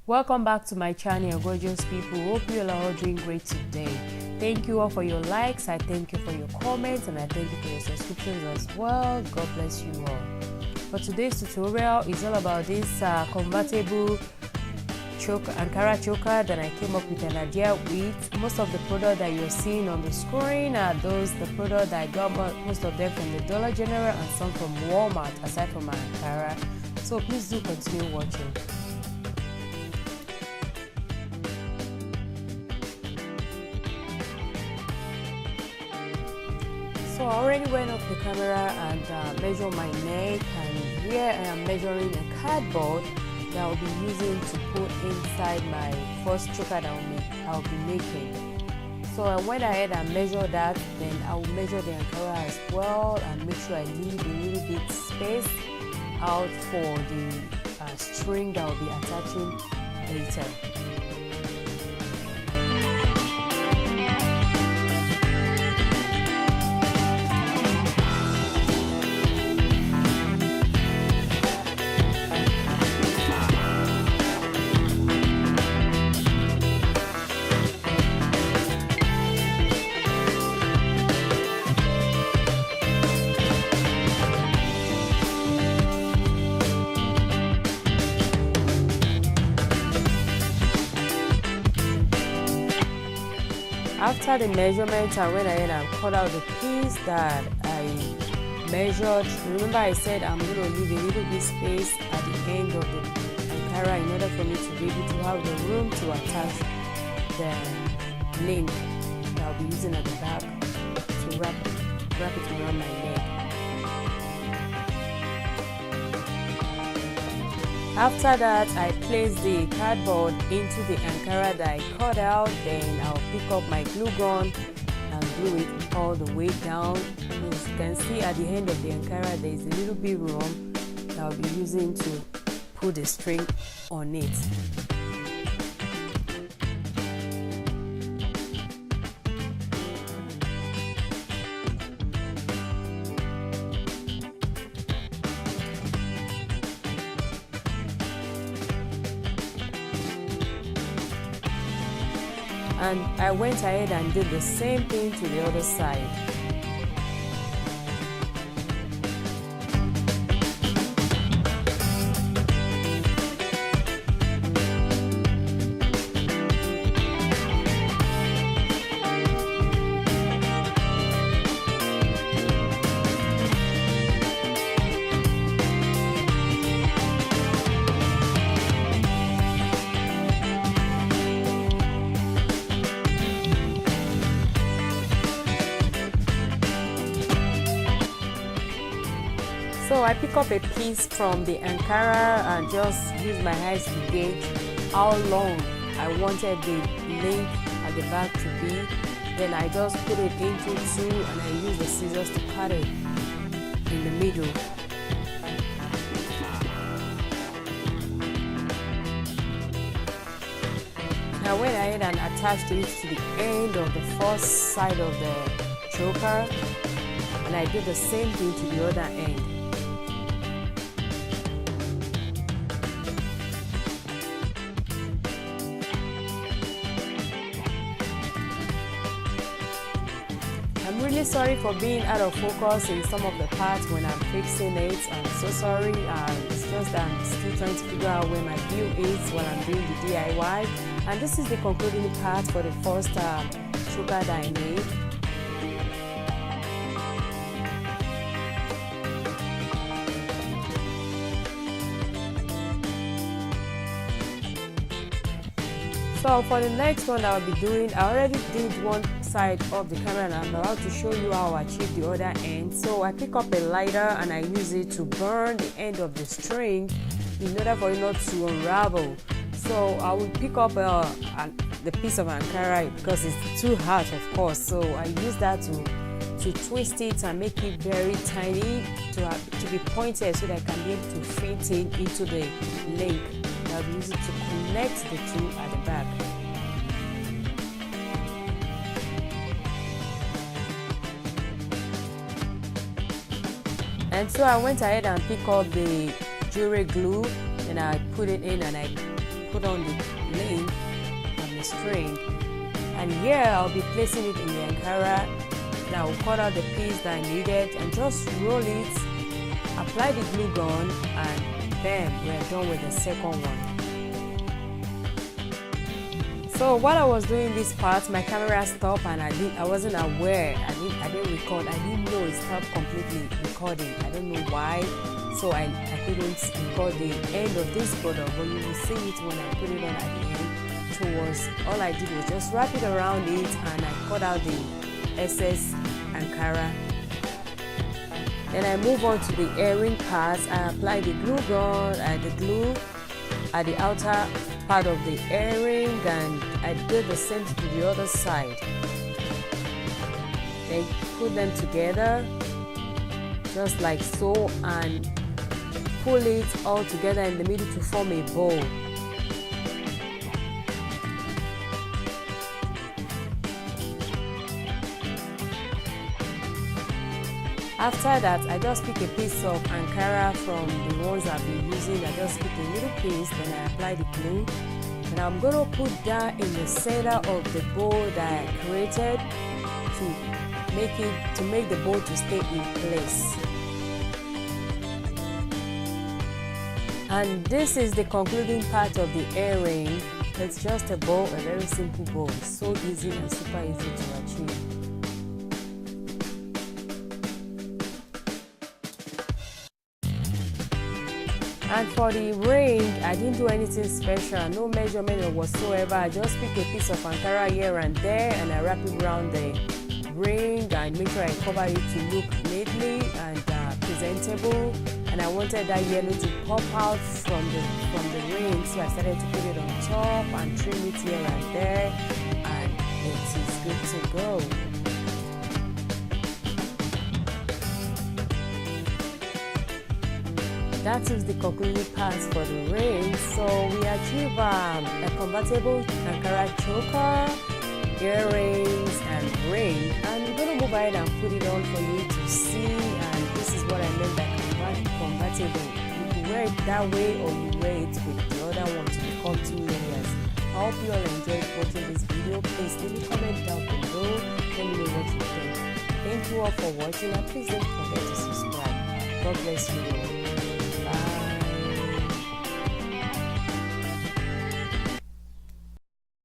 Welcome back to my channel, gorgeous people. Hope you are all doing great today. Thank you all for your likes. I thank you for your comments, and I thank you for your subscriptions as well. God bless you all. For today's tutorial is all about this convertible choker, Ankara choker that I came up with an idea with. Most of the product that you're seeing on the screen are the product that I got most of them from the Dollar General and some from Walmart, aside from my Ankara. So please do continue watching. So I already went off the camera and measured my neck, and here I am measuring a cardboard that I'll be using to put inside my first choker that I'll be making. So I went ahead and measured that, then I'll measure the Ankara as well and make sure I leave a little bit space out for the string that I'll be attaching later. After the measurement, I went ahead and cut out the piece that I measured. Remember I said I'm going to leave a little bit space at the end of the Ankara in order for me to be able to have the room to attach the link that I'll be using at the back to wrap it around my neck. After that, I place the cardboard into the Ankara that I cut out. Then I'll pick up my glue gun and glue it all the way down. As you can see at the end of the Ankara, there is a little bit room that I'll be using to put the string on it. And I went ahead and did the same thing to the other side. So I pick up a piece from the Ankara and just use my eyes to gauge how long I wanted the link at the back to be. Then I just put it into two and I use the scissors to cut it in the middle. I went ahead and attached it to the end of the first side of the choker, and I did the same thing to the other end. I'm really sorry for being out of focus in some of the parts when I'm fixing it. I'm so sorry. It's just that I'm still trying to figure out where my view is while I'm doing the DIY. And this is the concluding part for the first choker that I made. So for the next one I'll be doing, I already did one side of the camera and I'm about to show you how I achieve the other end. So I pick up a lighter and I use it to burn the end of the string in order for it not to unravel. So I will pick up the piece of Ankara because it's too hard, of course. So I use that to twist it and make it very tiny to be pointed so that I can be able to fit it into the link. I'll be using to connect the two at the back. And so I went ahead and picked up the jewelry glue and I put it in and I put on the link on the string, and here I'll be placing it in the Ankara. Now I'll cut out the piece that I needed and just roll it, apply the glue gun, and bam, we're done with the second one. So while I was doing this part, my camera stopped and I wasn't aware. I didn't record. I didn't know it stopped completely recording. I don't know why. So I couldn't record the end of this product, but you will see it when I put it on at the end. So all I did was just wrap it around it, and I cut out the excess Ankara. Then I move on to the earring part. I apply the glue gun and the glue at the outer part of the earring, and I did the same to the other side. Then put them together just like so and pull it all together in the middle to form a bow. After that, I just pick a piece of Ankara from the ones I've been using. I just pick a little piece, then I apply the glue. And I'm going to put that in the center of the bow that I created to make the bow to stay in place. And this is the concluding part of the earring. It's just a bow, a very simple bow. It's so easy and super easy to achieve. And for the ring, I didn't do anything special, no measurement whatsoever. I just pick a piece of Ankara here and there, and I wrap it around the ring and make sure I cover it to look neatly and presentable. And I wanted that yellow to pop out from the ring, so I started to put it on top and trim it here and there, and it is good to go. That is the concluding parts for the ring. So we achieve a convertible Ankara choker, earrings, and ring. And we're going to move ahead and put it on for you to see. And this is what I meant by convertible. You can wear it that way, or you wear it with the other one to become 2 layers. I hope you all enjoyed watching this video. Please leave a comment down below. Let me know what you think. Thank you all for watching, and please don't forget to subscribe. God bless you all.